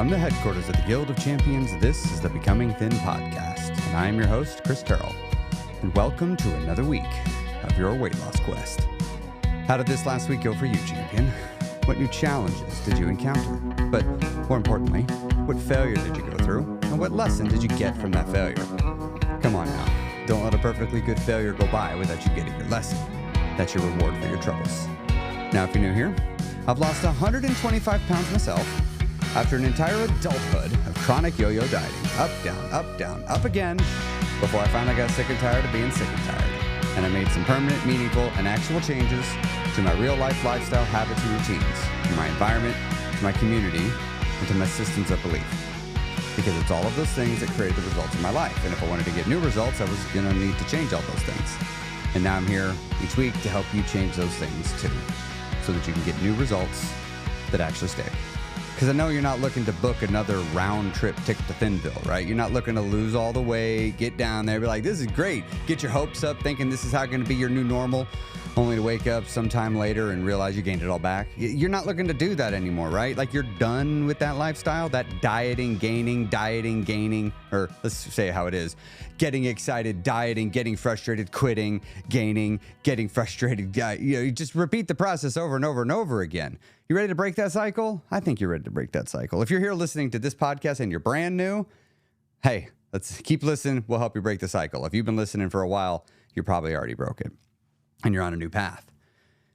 From the headquarters of the Guild of Champions, this is the Becoming Thin podcast, and I am your host, Chris Terrell. And welcome to another week of your weight loss quest. How did this last week go for you, champion? What new challenges did you encounter? But more importantly, what failure did you go through? And what lesson did you get from that failure? Come on now, don't let a perfectly good failure go by without you getting your lesson. That's your reward for your troubles. Now, if you're new here, I've lost 125 pounds myself after an entire adulthood of chronic yo-yo dieting. Up, down, up again, before I finally got sick and tired of being sick and tired. And I made some permanent, meaningful, and actual changes to my real-life lifestyle habits and routines, to my environment, to my community, and to my systems of belief. Because it's all of those things that created the results in my life. And if I wanted to get new results, I was going to need to change all those things. And now I'm here each week to help you change those things too, so that you can get new results that actually stick. Because I know you're not looking to book another round trip ticket to Thinville, right? You're not looking to lose all the weight, get down there, be like, this is great. Get your hopes up thinking this is how going to be your new normal, only to wake up sometime later and realize you gained it all back. You're not looking to do that anymore, right? Like you're done with that lifestyle, that dieting, gaining, or let's say how it is. Getting excited, dieting, getting frustrated, quitting, gaining, getting frustrated. You just repeat the process over and over and over again. You ready to break that cycle? I think you're ready to break that cycle. If you're here listening to this podcast and you're brand new, hey, let's keep listening. We'll help you break the cycle. If you've been listening for a while, you're probably already broke it and you're on a new path.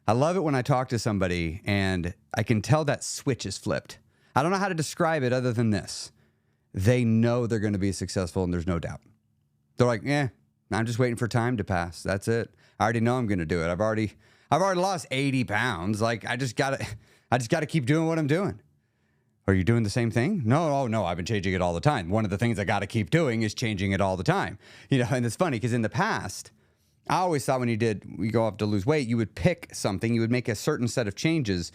I love it when I talk to somebody and I can tell that switch is flipped. I don't know how to describe it other than this. They know they're going to be successful and there's no doubt. They're like, I'm just waiting for time to pass. That's it. I already know I'm going to do it. I've already lost 80 pounds. Like I just got to keep doing what I'm doing. Are you doing the same thing? No, I've been changing it all the time. One of the things I got to keep doing is changing it all the time. And it's funny because in the past, I always thought when you go off to lose weight, you would pick something, you would make a certain set of changes,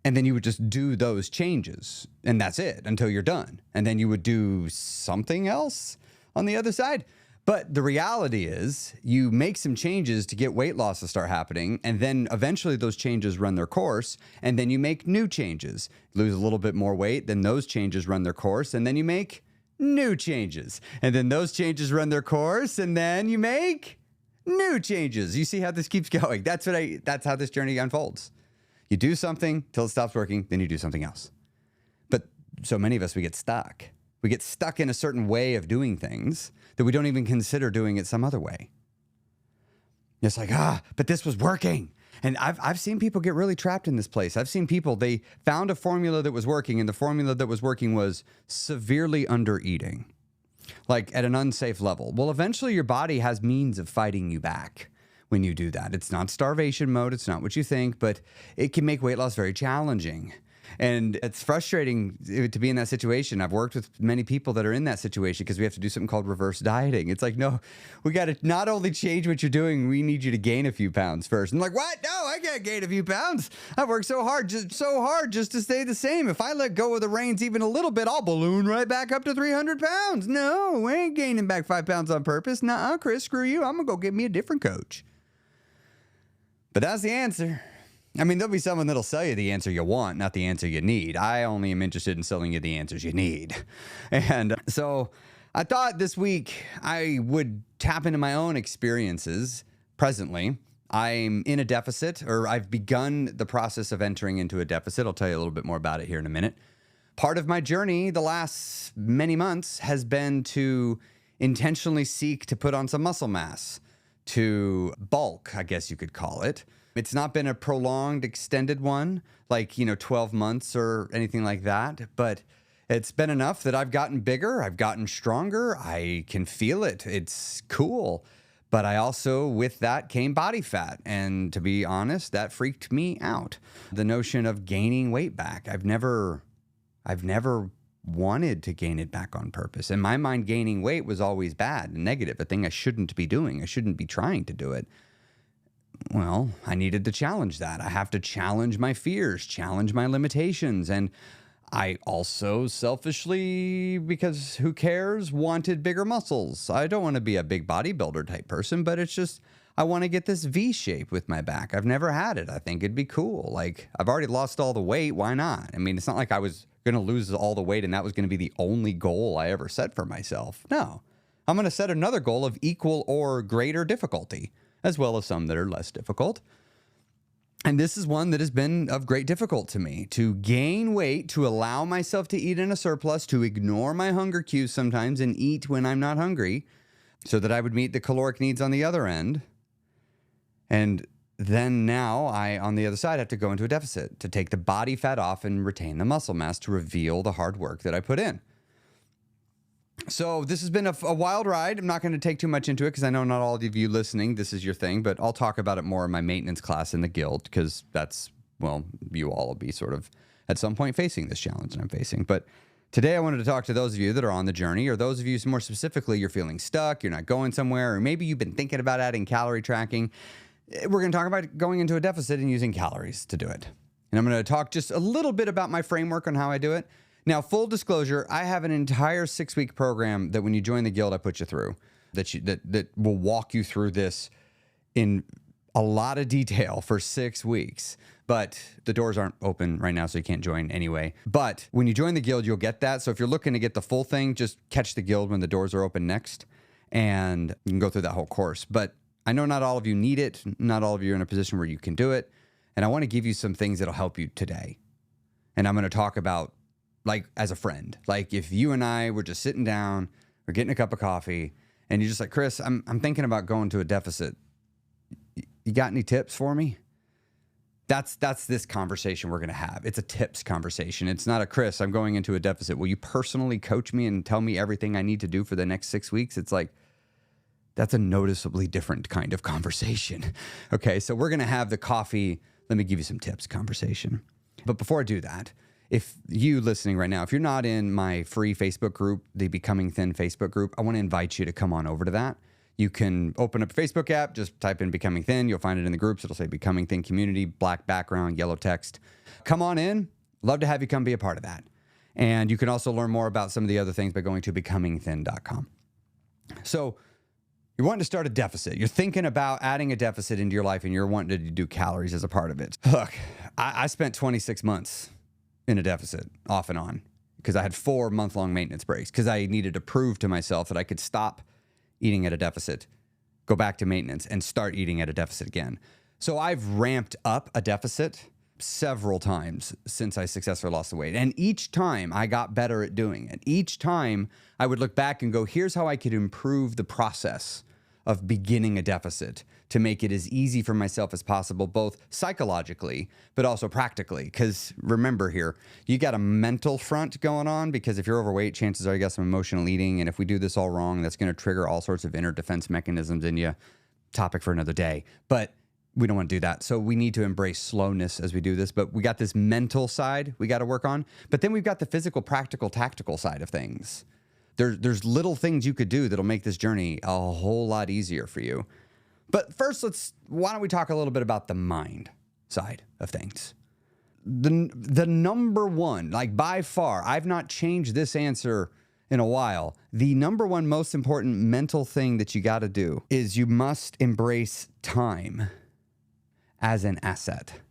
and then you would just do those changes. And that's it until you're done. And then you would do something else on the other side. But the reality is you make some changes to get weight loss to start happening, and then eventually those changes run their course, and then you make new changes. Lose a little bit more weight, then those changes run their course, and then you make new changes. And then those changes run their course, and then you make new changes. You see how this keeps going. That's how this journey unfolds. You do something till it stops working, then you do something else. But so many of us, we get stuck. We get stuck in a certain way of doing things that we don't even consider doing it some other way. It's like, but this was working. And I've seen people get really trapped in this place. I've seen people, they found a formula that was working, and the formula that was working was severely under eating, like at an unsafe level. Well, eventually your body has means of fighting you back when you do that. It's not starvation mode. It's not what you think, but it can make weight loss very challenging. And it's frustrating to be in that situation. I've worked with many people that are in that situation because we have to do something called reverse dieting. It's like, no, we got to not only change what you're doing, we need you to gain a few pounds first. I'm like, what? No, I can't gain a few pounds. I've worked so hard just to stay the same. If I let go of the reins even a little bit, I'll balloon right back up to 300 pounds. No, we ain't gaining back 5 pounds on purpose. Nuh-uh, Chris, screw you. I'm going to go get me a different coach. But that's the answer. I mean, there'll be someone that'll sell you the answer you want, not the answer you need. I only am interested in selling you the answers you need. And so I thought this week I would tap into my own experiences presently. I'm in a deficit, or I've begun the process of entering into a deficit. I'll tell you a little bit more about it here in a minute. Part of my journey the last many months has been to intentionally seek to put on some muscle mass, to bulk, I guess you could call it. It's not been a prolonged, extended one, like, 12 months or anything like that, but it's been enough that I've gotten bigger, I've gotten stronger, I can feel it, it's cool. But I also, with that came body fat, and to be honest, that freaked me out. The notion of gaining weight back, I've never wanted to gain it back on purpose. In my mind, gaining weight was always bad and negative, a thing I shouldn't be doing, I shouldn't be trying to do it. Well, I needed to challenge that. I have to challenge my fears, challenge my limitations. And I also selfishly, because who cares, wanted bigger muscles. I don't want to be a big bodybuilder type person, but it's just, I want to get this V shape with my back. I've never had it. I think it'd be cool. Like, I've already lost all the weight. Why not? I mean, it's not like I was going to lose all the weight and that was going to be the only goal I ever set for myself. No, I'm going to set another goal of equal or greater difficulty, as well as some that are less difficult. And this is one that has been of great difficulty to me, to gain weight, to allow myself to eat in a surplus, to ignore my hunger cues sometimes and eat when I'm not hungry so that I would meet the caloric needs on the other end. And then now I, on the other side, have to go into a deficit to take the body fat off and retain the muscle mass to reveal the hard work that I put in. So this has been a wild ride. I'm not going to take too much into it because I know not all of you listening, this is your thing, but I'll talk about it more in my maintenance class in the guild because that's, well, you all will be sort of at some point facing this challenge that I'm facing. But today I wanted to talk to those of you that are on the journey, or those of you more specifically, you're feeling stuck, you're not going somewhere, or maybe you've been thinking about adding calorie tracking. We're going to talk about going into a deficit and using calories to do it. And I'm going to talk just a little bit about my framework on how I do it. Now, full disclosure, I have an entire 6-week program that when you join the guild, I put you through that will walk you through this in a lot of detail for 6 weeks. But the doors aren't open right now, so you can't join anyway. But when you join the guild, you'll get that. So if you're looking to get the full thing, just catch the guild when the doors are open next, and you can go through that whole course. But I know not all of you need it. Not all of you are in a position where you can do it. And I want to give you some things that'll help you today. And I'm going to talk about, like, as a friend, like if you and I were just sitting down or getting a cup of coffee and you're just like, Chris, I'm thinking about going to a deficit. You got any tips for me? That's this conversation we're going to have. It's a tips conversation. It's not a, Chris, I'm going into a deficit. Will you personally coach me and tell me everything I need to do for the next 6 weeks? It's like, that's a noticeably different kind of conversation. Okay, so we're going to have the coffee, let me give you some tips conversation. But before I do that, if you listening right now, if you're not in my free Facebook group, the Becoming Thin Facebook group, I want to invite you to come on over to that. You can open up a Facebook app, just type in Becoming Thin. You'll find it in the groups. It'll say Becoming Thin Community, black background, yellow text. Come on in. Love to have you come be a part of that. And you can also learn more about some of the other things by going to becomingthin.com. So you're wanting to start a deficit. You're thinking about adding a deficit into your life and you're wanting to do calories as a part of it. Look, I spent 26 months in a deficit off and on because I had 4 month-long maintenance breaks because I needed to prove to myself that I could stop eating at a deficit, go back to maintenance, and start eating at a deficit again. So I've ramped up a deficit several times since I successfully lost the weight. And each time I got better at doing it. Each time I would look back and go, here's how I could improve the process of beginning a deficit to make it as easy for myself as possible, both psychologically, but also practically. Because remember here, you got a mental front going on, because if you're overweight, chances are you got some emotional eating. And if we do this all wrong, that's going to trigger all sorts of inner defense mechanisms in you. Topic for another day. But we don't want to do that. So we need to embrace slowness as we do this. But we got this mental side we got to work on. But then we've got the physical, practical, tactical side of things. There's little things you could do that'll make this journey a whole lot easier for you. But first, why don't we talk a little bit about the mind side of things? The number one, like by far, I've not changed this answer in a while. The number one most important mental thing that you got to do is you must embrace time as an asset.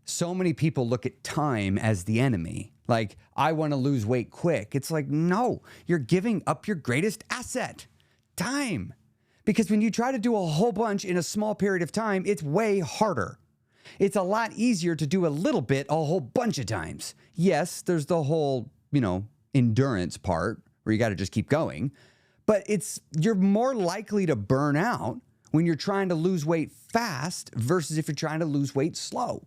So many people look at time as the enemy. Like, I want to lose weight quick. It's like, no, you're giving up your greatest asset, time. Because when you try to do a whole bunch in a small period of time, it's way harder. It's a lot easier to do a little bit a whole bunch of times. Yes, there's the whole, endurance part where you got to just keep going. But you're more likely to burn out when you're trying to lose weight fast versus if you're trying to lose weight slow.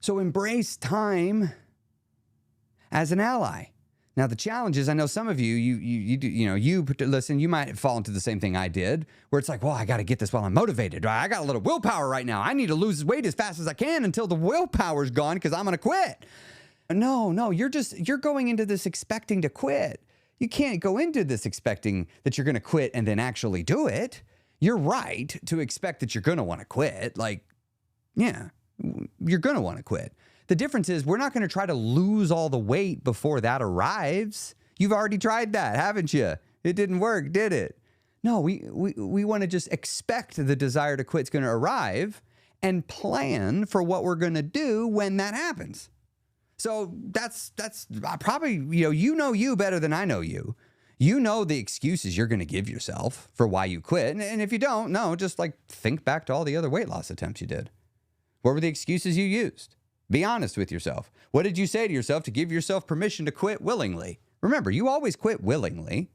So embrace time as an ally. Now, the challenge is, I know some of listen, you might fall into the same thing I did, where it's like, well, I got to get this while I'm motivated. Right? I got a little willpower right now. I need to lose weight as fast as I can until the willpower's gone because I'm going to quit. No, you're going into this expecting to quit. You can't go into this expecting that you're going to quit and then actually do it. You're right to expect that you're going to want to quit. Like, yeah, you're going to want to quit. The difference is we're not going to try to lose all the weight before that arrives. You've already tried that, haven't you? It didn't work, did it? No, we want to just expect the desire to quit is going to arrive and plan for what we're going to do when that happens. So that's probably, you know you better than I know you. You know the excuses you're going to give yourself for why you quit. And if you don't, just like think back to all the other weight loss attempts you did. What were the excuses you used? Be honest with yourself. What did you say to yourself to give yourself permission to quit willingly? Remember, you always quit willingly.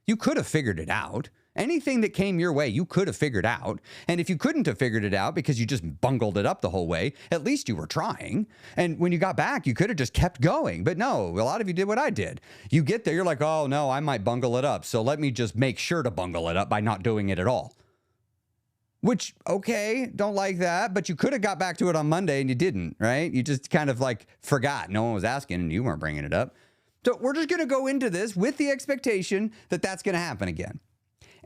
You could have figured it out. Anything that came your way, you could have figured out. And if you couldn't have figured it out because you just bungled it up the whole way, at least you were trying. And when you got back, you could have just kept going. But no, a lot of you did what I did. You get there, you're like, oh no, I might bungle it up. So let me just make sure to bungle it up by not doing it at all. Which, okay, don't like that. But you could have got back to it on Monday and you didn't, right? You just kind of like forgot. No one was asking and you weren't bringing it up. So we're just going to go into this with the expectation that that's going to happen again.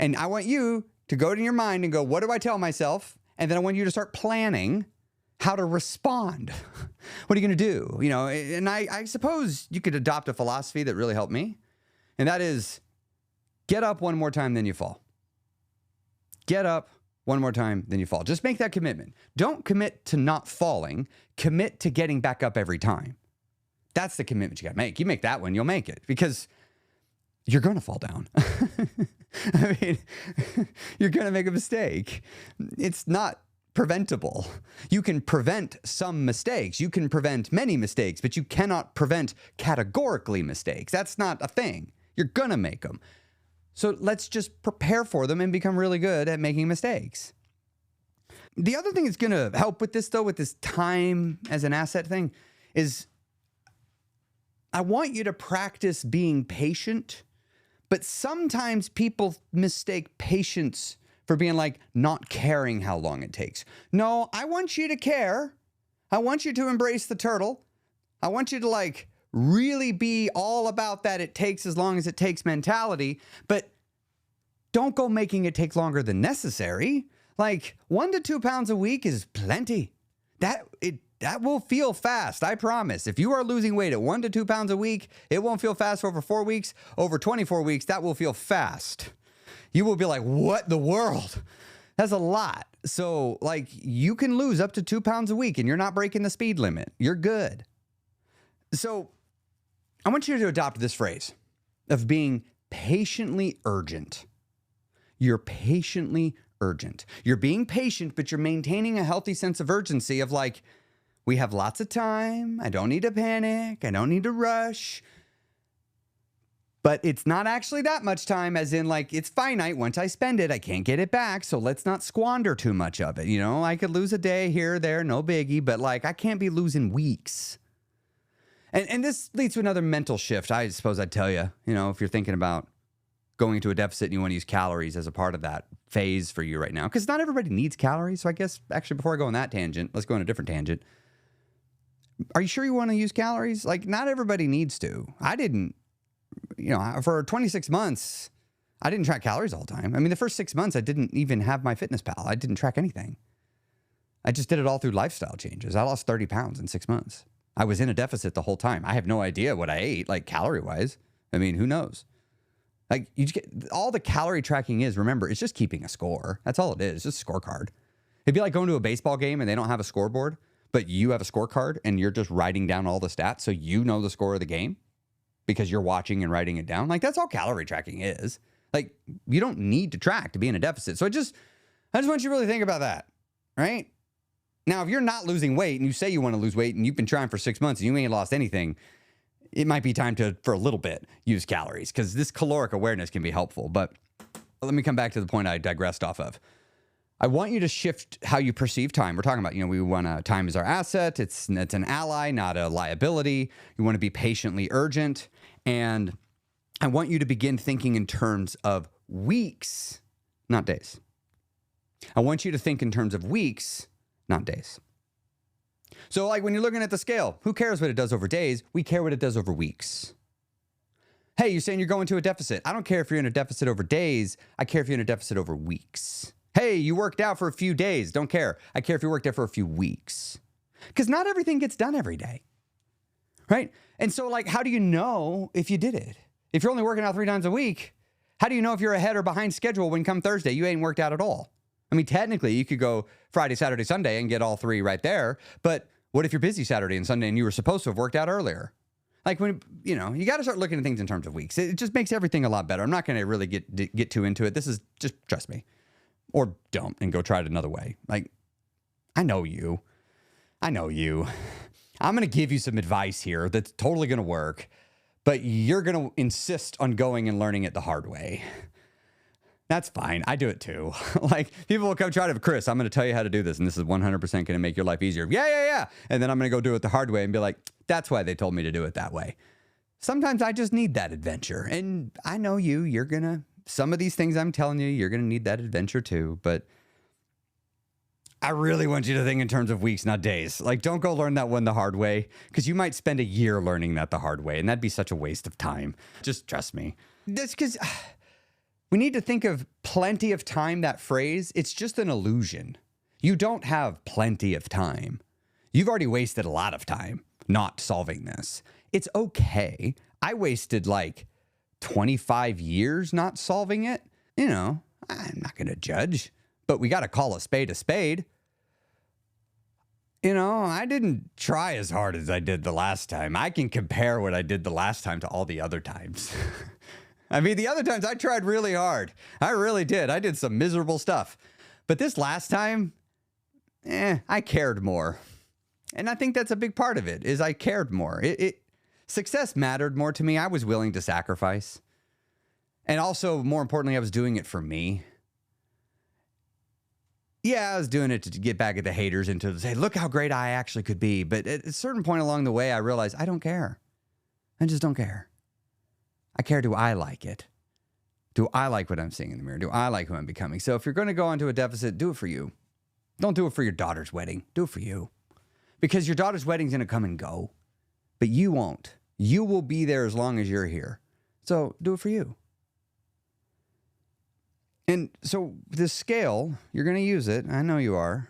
And I want you to go to your mind and go, what do I tell myself? And then I want you to start planning how to respond. What are you going to do? And I suppose you could adopt a philosophy that really helped me. And that is get up one more time, then you fall. Get up one more time, then you fall. Just make that commitment. Don't commit to not falling. Commit to getting back up every time. That's the commitment you got to make. You make that one, you'll make it because you're going to fall down. I mean, you're going to make a mistake. It's not preventable. You can prevent some mistakes. You can prevent many mistakes, but you cannot prevent categorically mistakes. That's not a thing. You're going to make them. So let's just prepare for them and become really good at making mistakes. The other thing that's going to help with this, though, with this time as an asset thing, is I want you to practice being patient. But sometimes people mistake patience for being like not caring how long it takes. No, I want you to care. I want you to embrace the turtle. I want you to like really be all about that it takes as long as it takes mentality, but don't go making it take longer than necessary. Like 1 to 2 pounds a week is plenty. That will feel fast, I promise. If you are losing weight at 1 to 2 pounds a week, it won't feel fast for over 4 weeks. Over 24 weeks, that will feel fast. You will be like, what the world? That's a lot. So, like, you can lose up to 2 pounds a week and you're not breaking the speed limit. You're good. So, I want you to adopt this phrase of being patiently urgent. You're patiently urgent. You're being patient, but you're maintaining a healthy sense of urgency of like, we have lots of time. I don't need to panic. I don't need to rush. But it's not actually that much time, as in like it's finite. Once I spend it, I can't get it back. So let's not squander too much of it. I could lose a day here or there, no biggie, but like I can't be losing weeks. And this leads to another mental shift. I suppose I'd tell you, if you're thinking about going into a deficit and you want to use calories as a part of that phase for you right now, because not everybody needs calories. So I guess actually before I go on that tangent, let's go on a different tangent. Are you sure you want to use calories? Like, not everybody needs to. I didn't, for 26 months, I didn't track calories all the time. I mean, the first 6 months, I didn't even have my fitness pal. I didn't track anything. I just did it all through lifestyle changes. I lost 30 pounds in 6 months. I was in a deficit the whole time. I have no idea what I ate, like calorie-wise. I mean, who knows? Like, you just get, all the calorie tracking is, remember, it's just keeping a score. That's all it is. It's just a scorecard. It'd be like going to a baseball game and they don't have a scoreboard, but you have a scorecard and you're just writing down all the stats so you know the score of the game because you're watching and writing it down. Like, that's all calorie tracking is. Like, you don't need to track to be in a deficit. So I just want you to really think about that, right? Now, if you're not losing weight and you say you want to lose weight and you've been trying for 6 months and you ain't lost anything, it might be time to, for a little bit, use calories because this caloric awareness can be helpful. But let me come back to the point I digressed off of. I want you to shift how you perceive time. We're talking about, we want time as our asset. It's an ally, not a liability. You want to be patiently urgent. And I want you to begin thinking in terms of weeks, not days. I want you to think in terms of weeks, not days. So like when you're looking at the scale, who cares what it does over days? We care what it does over weeks. Hey, you're saying you're going to a deficit. I don't care if you're in a deficit over days. I care if you're in a deficit over weeks. Hey, you worked out for a few days. Don't care. I care if you worked out for a few weeks. Because not everything gets done every day. Right? And so like, how do you know if you did it? If you're only working out 3 times a week, how do you know if you're ahead or behind schedule when come Thursday you ain't worked out at all? I mean, technically you could go Friday, Saturday, Sunday and get all 3 right there. But What if you're busy Saturday and Sunday and you were supposed to have worked out earlier? Like when, you got to start looking at things in terms of weeks. It just makes everything a lot better. I'm not going to really get too into it. This is just trust me. Or don't and go try it another way. Like, I know you. I'm going to give you some advice here that's totally going to work, but you're going to insist on going and learning it the hard way. That's fine. I do it too. Like, people will come try to, Chris, I'm going to tell you how to do this, and this is 100% going to make your life easier. Yeah. And then I'm going to go do it the hard way and be like, that's why they told me to do it that way. Sometimes I just need that adventure. And I know some of these things I'm telling you're going to need that adventure too. But I really want you to think in terms of weeks, not days. Like, don't go learn that one the hard way, because you might spend a year learning that the hard way, and that'd be such a waste of time. Just trust me. That's because we need to think of plenty of time, that phrase. It's just an illusion. You don't have plenty of time. You've already wasted a lot of time not solving this. It's okay. I wasted like 25 years not solving it. I'm not going to judge, but we got to call a spade a spade. I didn't try as hard as I did the last time. I can compare what I did the last time to all the other times. I mean, the other times I tried really hard. I really did. I did some miserable stuff. But this last time, I cared more. And I think that's a big part of it, is I cared more. Success mattered more to me. I was willing to sacrifice. And also, more importantly, I was doing it for me. Yeah, I was doing it to get back at the haters and to say, look how great I actually could be. But at a certain point along the way, I realized I don't care. I just don't care. I care, do I like it? Do I like what I'm seeing in the mirror? Do I like who I'm becoming? So if you're going to go into a deficit, do it for you. Don't do it for your daughter's wedding. Do it for you. Because your daughter's wedding's going to come and go. But you won't. You will be there as long as you're here. So do it for you. And so this scale, you're going to use it. I know you are.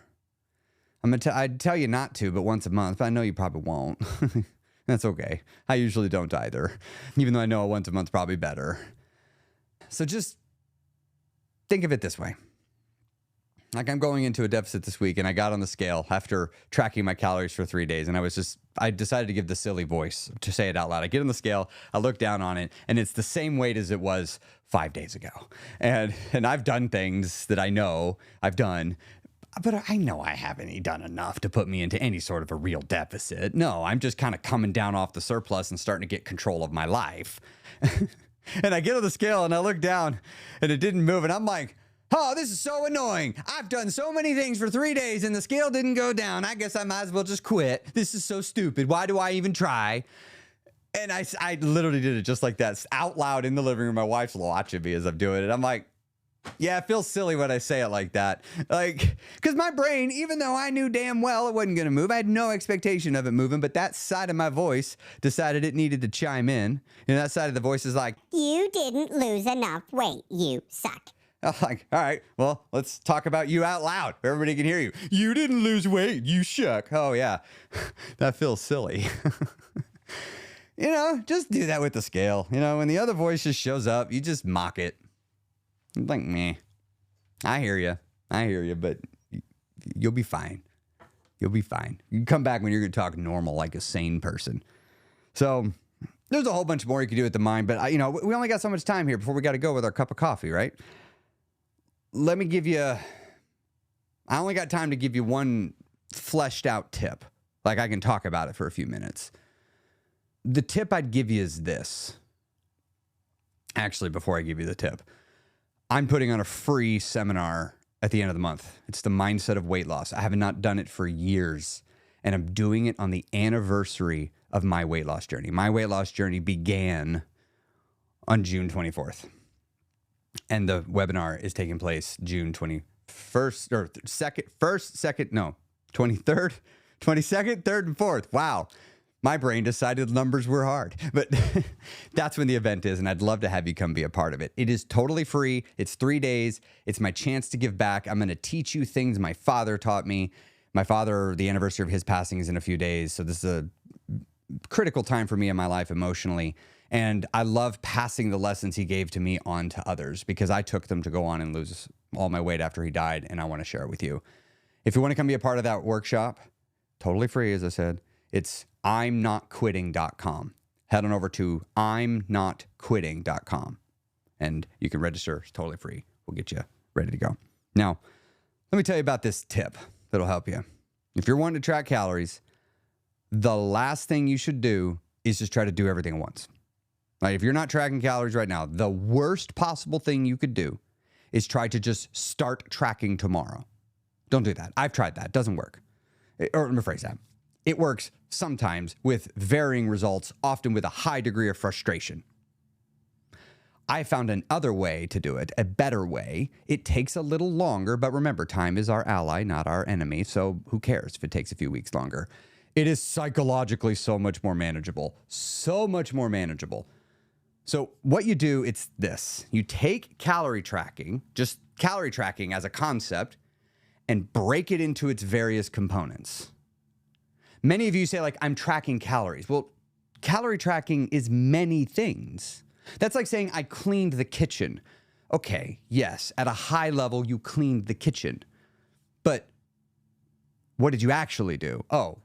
I'd tell you not to, but once a month. But I know you probably won't. That's okay. I usually don't either. Even though I know once a month's probably better. So just think of it this way. Like, I'm going into a deficit this week, and I got on the scale after tracking my calories for 3 days, and I decided to give the silly voice to say it out loud. I get on the scale, I look down on it, and it's the same weight as it was 5 days ago. And I've done things that I know I've done, but I know I haven't done enough to put me into any sort of a real deficit. No, I'm just kind of coming down off the surplus and starting to get control of my life. And I get on the scale, and I look down, and it didn't move, and I'm like, oh, this is so annoying. I've done so many things for 3 days and the scale didn't go down. I guess I might as well just quit. This is so stupid. Why do I even try? And I literally did it just like that, out loud in the living room. My wife's watching me as I'm doing it. I'm like, yeah, it feels silly when I say it like that. Like, because my brain, even though I knew damn well it wasn't going to move, I had no expectation of it moving, but that side of my voice decided it needed to chime in. And that side of the voice is like, you didn't lose enough weight. You suck. I'm like, all right, well, let's talk about you out loud. Everybody can hear you. You didn't lose weight. You shuck. Oh, yeah. That feels silly. Just do that with the scale. When the other voice just shows up, you just mock it. I'm like, meh. I hear you, but you'll be fine. You'll be fine. You can come back when you're going to talk normal like a sane person. So there's a whole bunch more you can do with the mind, but we only got so much time here before we got to go with our cup of coffee, right? Let me give you, I only got time to give you one fleshed out tip. Like, I can talk about it for a few minutes. The tip I'd give you is this. Actually, before I give you the tip, I'm putting on a free seminar at the end of the month. It's the mindset of weight loss. I have not done it for years, and I'm doing it on the anniversary of my weight loss journey. My weight loss journey began on June 24th. And the webinar is taking place June 21st or 23rd, 22nd, 3rd, and 4th. Wow. My brain decided numbers were hard, but that's when the event is. And I'd love to have you come be a part of it. It is totally free. It's 3 days. It's my chance to give back. I'm going to teach you things my father taught me. My father, the anniversary of his passing is in a few days. So this is a critical time for me in my life emotionally. And I love passing the lessons he gave to me on to others because I took them to go on and lose all my weight after he died, and I want to share it with you. If you want to come be a part of that workshop, totally free, as I said. It's imnotquitting.com. Head on over to imnotquitting.com and you can register. It's totally free. We'll get you ready to go. Now, let me tell you about this tip that'll help you. If you're wanting to track calories, the last thing you should do is just try to do everything at once. Like if you're not tracking calories right now, the worst possible thing you could do is try to just start tracking tomorrow. Don't do that. I've tried that. It doesn't work. Or let me rephrase that. It works sometimes with varying results, often with a high degree of frustration. I found another way to do it, a better way. It takes a little longer, but remember, time is our ally, not our enemy. So who cares if it takes a few weeks longer? It is psychologically so much more manageable. So much more manageable. So what you do, it's this. You take calorie tracking, just calorie tracking as a concept, and break it into its various components. Many of you say, like, I'm tracking calories. Well, calorie tracking is many things. That's like saying I cleaned the kitchen. Okay, yes, at a high level, you cleaned the kitchen. But what did you actually do? Oh,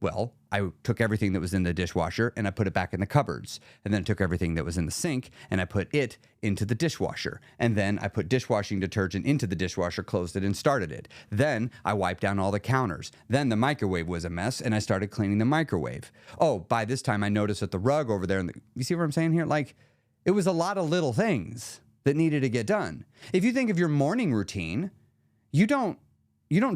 well, I took everything that was in the dishwasher and I put it back in the cupboards. And then took everything that was in the sink and I put it into the dishwasher. And then I put dishwashing detergent into the dishwasher, closed it, and started it. Then I wiped down all the counters. Then the microwave was a mess and I started cleaning the microwave. Oh, by this time I noticed that the rug over there, you see what I'm saying here? Like, it was a lot of little things that needed to get done. If you think of your morning routine, you don't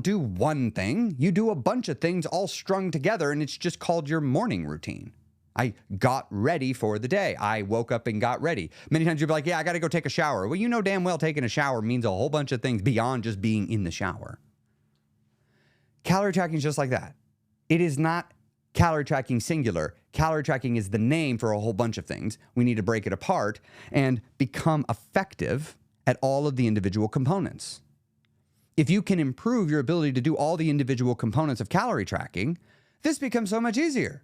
do one thing. You do a bunch of things all strung together, and it's just called your morning routine. I got ready for the day. I woke up and got ready. Many times you'll be like, yeah, I got to go take a shower. Well, you know damn well taking a shower means a whole bunch of things beyond just being in the shower. Calorie tracking is just like that. It is not calorie tracking singular. Calorie tracking is the name for a whole bunch of things. We need to break it apart and become effective at all of the individual components. If you can improve your ability to do all the individual components of calorie tracking, this becomes so much easier.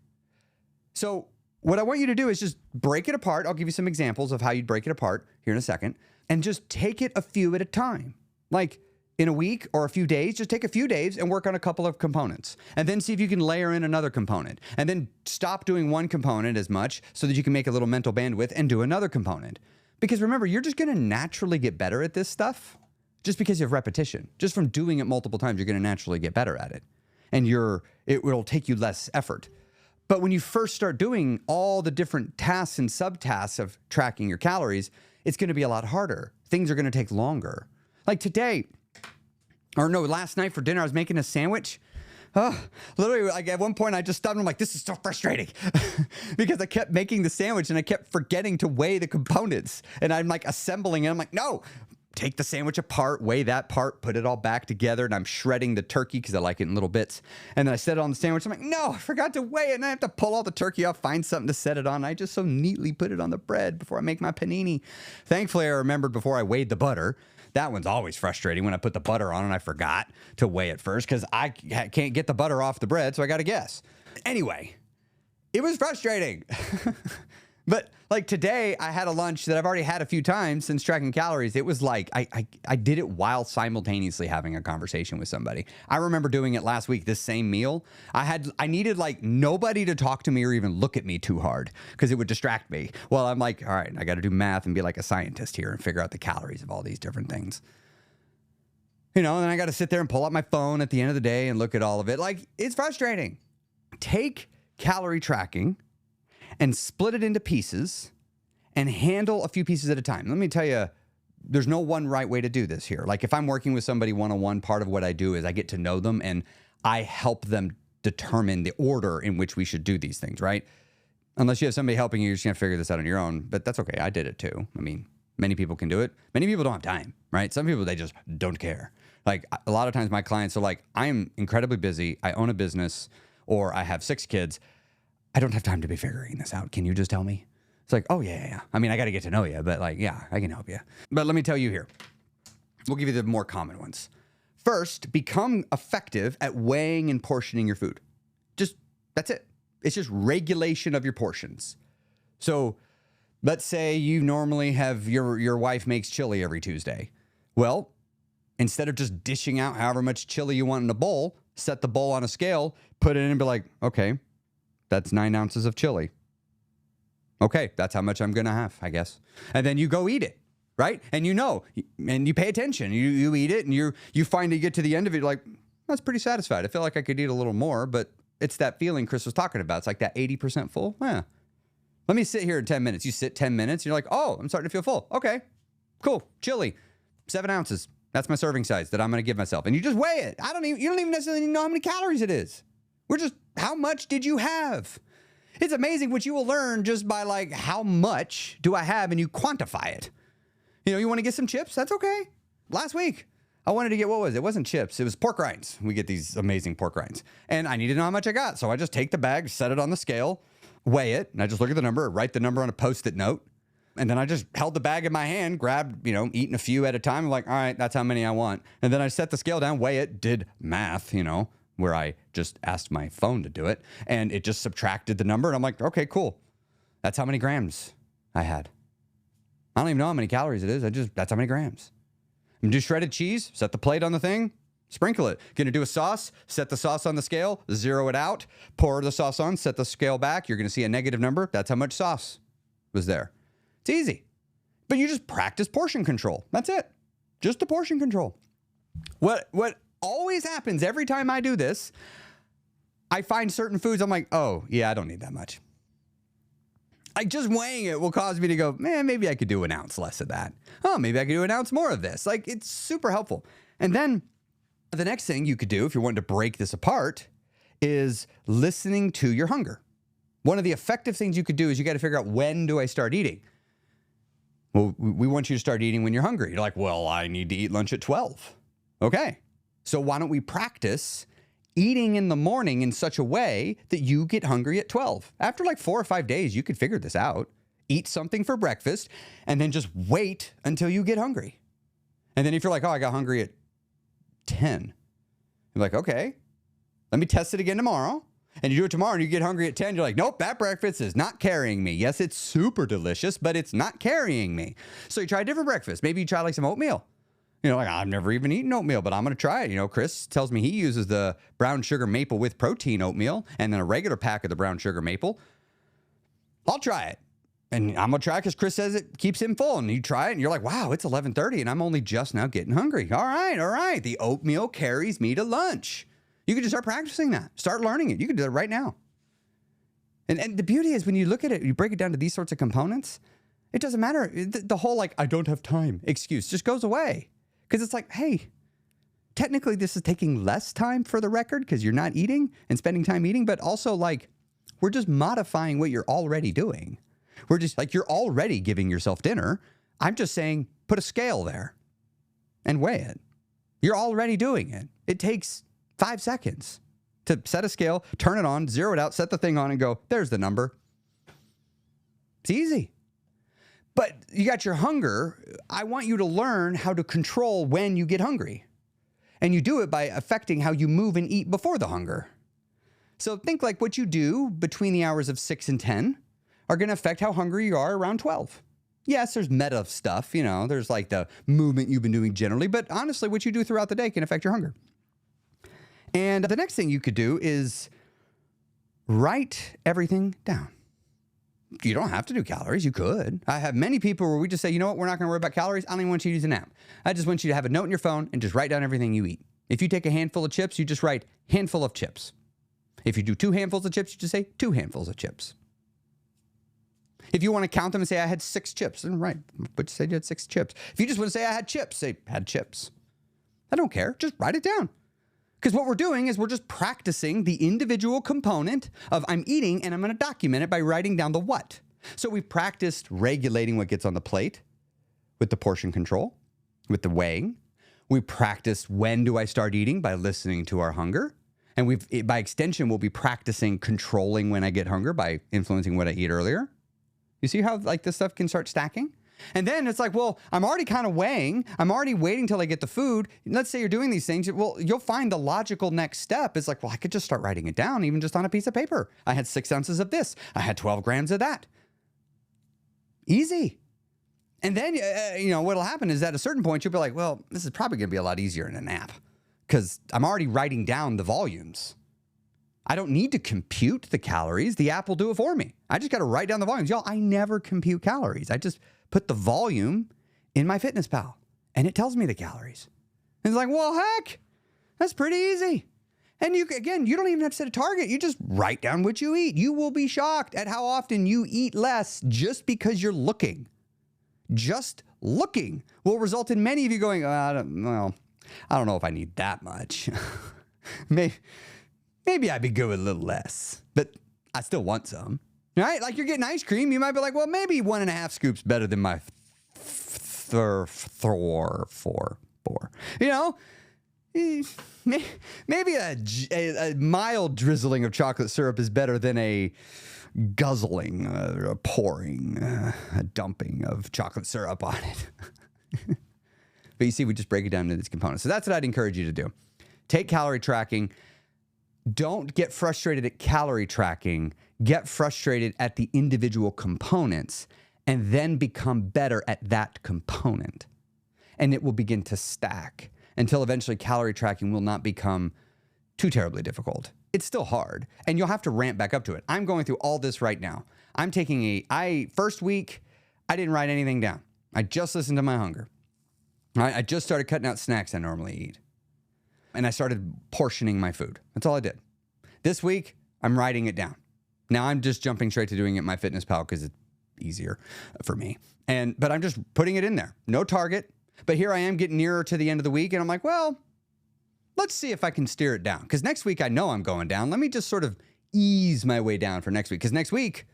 So what I want you to do is just break it apart. I'll give you some examples of how you'd break it apart here in a second, and just take it a few at a time. Like in a week or a few days, just take a few days and work on a couple of components, and then see if you can layer in another component, and then stop doing one component as much so that you can make a little mental bandwidth and do another component. Because remember, you're just going to naturally get better at this stuff. Just because you have repetition, just from doing it multiple times, you're going to naturally get better at it. And it will take you less effort. But when you first start doing all the different tasks and subtasks of tracking your calories, it's going to be a lot harder. Things are going to take longer. Like last night for dinner, I was making a sandwich. Literally, like at one point I just stopped and I'm like, this is so frustrating because I kept making the sandwich and I kept forgetting to weigh the components. And I'm like assembling it. I'm like, no. Take the sandwich apart, weigh that part, put it all back together, and I'm shredding the turkey because I like it in little bits. And then I set it on the sandwich. I'm like, no, I forgot to weigh it, and I have to pull all the turkey off, find something to set it on. I just so neatly put it on the bread before I make my panini. Thankfully, I remembered before I weighed the butter. That one's always frustrating when I put the butter on and I forgot to weigh it first because I can't get the butter off the bread, so I got to guess. Anyway, it was frustrating. But like today, I had a lunch that I've already had a few times since tracking calories. It was like I did it while simultaneously having a conversation with somebody. I remember doing it last week, this same meal. I needed like nobody to talk to me or even look at me too hard because it would distract me. Well, I'm like, all right, I got to do math and be like a scientist here and figure out the calories of all these different things. You know, and then I got to sit there and pull out my phone at the end of the day and look at all of it. Like, it's frustrating. Take calorie tracking and split it into pieces and handle a few pieces at a time. Let me tell you, there's no one right way to do this here. Like if I'm working with somebody one-on-one, part of what I do is I get to know them and I help them determine the order in which we should do these things, right? Unless you have somebody helping you, you're just going to figure this out on your own. But that's okay. I did it too. I mean, many people can do it. Many people don't have time, right? Some people, they just don't care. Like a lot of times my clients are like, I am incredibly busy. I own a business or I have 6 kids. I don't have time to be figuring this out. Can you just tell me? It's like, oh, yeah. I mean, I got to get to know you, but like, yeah, I can help you. But let me tell you here. We'll give you the more common ones. First, become effective at weighing and portioning your food. That's it. It's just regulation of your portions. So let's say you normally have your wife makes chili every Tuesday. Well, instead of just dishing out however much chili you want in a bowl, set the bowl on a scale, put it in and be like, okay, that's 9 ounces of chili. Okay, that's how much I'm going to have, I guess. And then you go eat it, right? And you know, and you pay attention. You eat it, and you finally get to the end of it, you're like, that's pretty satisfied. I feel like I could eat a little more, but it's that feeling Chris was talking about. It's like that 80% full. Yeah. Let me sit here in 10 minutes. You sit 10 minutes, and you're like, oh, I'm starting to feel full. Okay, cool. Chili, 7 ounces. That's my serving size that I'm going to give myself. And you just weigh it. You don't even necessarily know how many calories it is. We're just, how much did you have? It's amazing what you will learn just by like, how much do I have? And you quantify it. You know, you want to get some chips? That's okay. Last week, I wanted to get, what was it? It wasn't chips. It was pork rinds. We get these amazing pork rinds. And I needed to know how much I got. So I just take the bag, set it on the scale, weigh it, and I just look at the number, write the number on a Post-it note. And then I just held the bag in my hand, grabbed, eating a few at a time. I'm like, all right, that's how many I want. And then I set the scale down, weigh it, did math, where I just asked my phone to do it. And it just subtracted the number. And I'm like, okay, cool. That's how many grams I had. I don't even know how many calories it is. That's how many grams. I'm gonna do shredded cheese, set the plate on the thing, sprinkle it. Gonna do a sauce, set the sauce on the scale, zero it out, pour the sauce on, set the scale back. You're gonna see a negative number. That's how much sauce was there. It's easy. But you just practice portion control. That's it. Just the portion control. What always happens every time I do this, I find certain foods, I'm like, oh, yeah, I don't need that much. Like just weighing it will cause me to go, man, maybe I could do an ounce less of that. Oh, maybe I could do an ounce more of this. Like it's super helpful. And then the next thing you could do if you're wanting to break this apart is listening to your hunger. One of the effective things you could do is you got to figure out, when do I start eating? Well, we want you to start eating when you're hungry. You're like, well, I need to eat lunch at 12. Okay. So why don't we practice eating in the morning in such a way that you get hungry at 12? After like 4 or 5 days, you could figure this out. Eat something for breakfast and then just wait until you get hungry. And then if you're like, oh, I got hungry at 10. You're like, okay, let me test it again tomorrow. And you do it tomorrow and you get hungry at 10. You're like, nope, that breakfast is not carrying me. Yes, it's super delicious, but it's not carrying me. So you try a different breakfast. Maybe you try like some oatmeal. Like I've never even eaten oatmeal, but I'm going to try it. Chris tells me he uses the brown sugar maple with protein oatmeal and then a regular pack of the brown sugar maple. I'll try it. And I'm going to try it because Chris says it keeps him full. And you try it and you're like, wow, it's 11:30 and I'm only just now getting hungry. All right. The oatmeal carries me to lunch. You can just start practicing that. Start learning it. You can do it right now. And the beauty is when you look at it, you break it down to these sorts of components, it doesn't matter. The whole like, I don't have time excuse just goes away. Because it's like, hey, technically this is taking less time for the record because you're not eating and spending time eating. But also like, we're just modifying what you're already doing. We're just like, you're already giving yourself dinner. I'm just saying, put a scale there and weigh it. You're already doing it. It takes 5 seconds to set a scale, turn it on, zero it out, set the thing on and go, there's the number. It's easy. But you got your hunger. I want you to learn how to control when you get hungry. And you do it by affecting how you move and eat before the hunger. So think like what you do between the hours of 6 and 10 are going to affect how hungry you are around 12. Yes, there's meta stuff, there's like the movement you've been doing generally, but honestly, what you do throughout the day can affect your hunger. And the next thing you could do is write everything down. You don't have to do calories. You could. I have many people where we just say, you know what? We're not going to worry about calories. I don't even want you to use an app. I just want you to have a note in your phone and just write down everything you eat. If you take a handful of chips, you just write handful of chips. If you do 2 handfuls of chips, you just say 2 handfuls of chips. If you want to count them and say, I had 6 chips, then right. But you said you had 6 chips. If you just want to say I had chips, say had chips. I don't care. Just write it down. Because what we're doing is we're just practicing the individual component of I'm eating and I'm going to document it by writing down the what. So we've practiced regulating what gets on the plate with the portion control, with the weighing. We practiced when do I start eating by listening to our hunger. And by extension, we'll be practicing controlling when I get hunger by influencing what I eat earlier. You see how like this stuff can start stacking? And then it's like, well, I'm already kind of weighing. I'm already waiting till I get the food. Let's say you're doing these things. Well, you'll find the logical next step is like, well, I could just start writing it down, even just on a piece of paper. I had 6 ounces of this. I had 12 grams of that. Easy. And then, what'll happen is at a certain point, you'll be like, well, this is probably going to be a lot easier in an app. because I'm already writing down the volumes. I don't need to compute the calories. The app will do it for me. I just got to write down the volumes. Y'all, I never compute calories. I just put the volume in MyFitnessPal, and it tells me the calories. And it's like, well, heck, that's pretty easy. And you don't even have to set a target. You just write down what you eat. You will be shocked at how often you eat less just because you're looking. Just looking will result in many of you going, I don't know if I need that much. Maybe I'd be good with a little less, but I still want some, right? Like you're getting ice cream. You might be like, well, maybe 1.5 scoops better than my four. You know, maybe a mild drizzling of chocolate syrup is better than a guzzling, a pouring, a dumping of chocolate syrup on it. But you see, we just break it down into these components. So that's what I'd encourage you to do. Take calorie tracking. Don't get frustrated at calorie tracking. Get frustrated at the individual components and then become better at that component. And it will begin to stack until eventually calorie tracking will not become too terribly difficult. It's still hard, and you'll have to ramp back up to it. I'm going through all this right now. I'm taking first week, I didn't write anything down. I just listened to my hunger. I just started cutting out snacks I normally eat. And I started portioning my food. That's all I did. This week, I'm writing it down. Now I'm just jumping straight to doing it in MyFitnessPal because it's easier for me. But I'm just putting it in there. No target. But here I am getting nearer to the end of the week, and I'm like, well, let's see if I can steer it down. Because next week I know I'm going down. Let me just sort of ease my way down for next week. Because next week,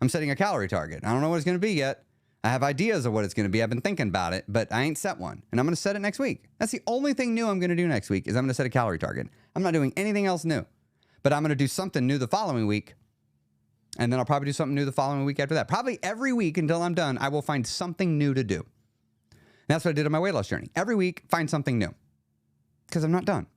I'm setting a calorie target. I don't know what it's going to be yet. I have ideas of what it's going to be. I've been thinking about it, but I ain't set one. And I'm going to set it next week. That's the only thing new I'm going to do next week is I'm going to set a calorie target. I'm not doing anything else new. But I'm going to do something new the following week. And then I'll probably do something new the following week after that. Probably every week until I'm done, I will find something new to do. And that's what I did on my weight loss journey. Every week, find something new. Because I'm not done.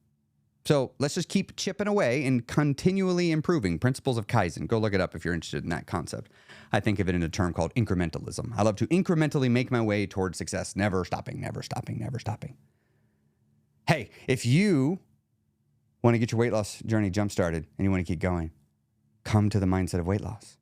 So let's just keep chipping away and continually improving. Principles of Kaizen. Go look it up if you're interested in that concept. I think of it in a term called incrementalism. I love to incrementally make my way towards success. Never stopping, never stopping, never stopping. Hey, if you want to get your weight loss journey jump-started and you want to keep going, come to the Mindset of Weight Loss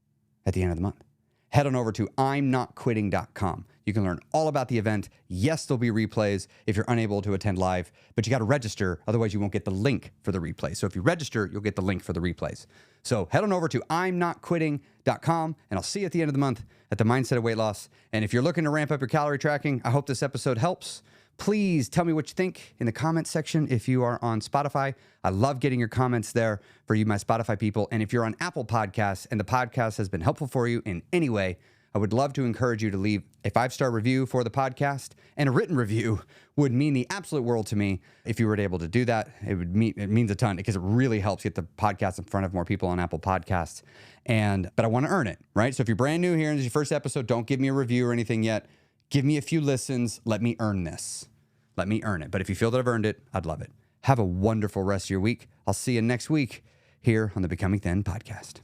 at the end of the month. Head on over to imnotquitting.com. You can learn all about the event. Yes, there'll be replays if you're unable to attend live, but you got to register. Otherwise, you won't get the link for the replay. So if you register, you'll get the link for the replays. So head on over to imnotquitting.com, and I'll see you at the end of the month at the Mindset of Weight Loss. And if you're looking to ramp up your calorie tracking, I hope this episode helps. Please tell me what you think in the comments section if you are on Spotify. I love getting your comments there for you, my Spotify people. And if you're on Apple Podcasts and the podcast has been helpful for you in any way, I would love to encourage you to leave a 5-star review for the podcast, and a written review would mean the absolute world to me. If you were able to do that, it means a ton because it really helps get the podcast in front of more people on Apple Podcasts. But I want to earn it, right? So if you're brand new here and this is your first episode, don't give me a review or anything yet. Give me a few listens. Let me earn this. Let me earn it. But if you feel that I've earned it, I'd love it. Have a wonderful rest of your week. I'll see you next week here on the Becoming Thin podcast.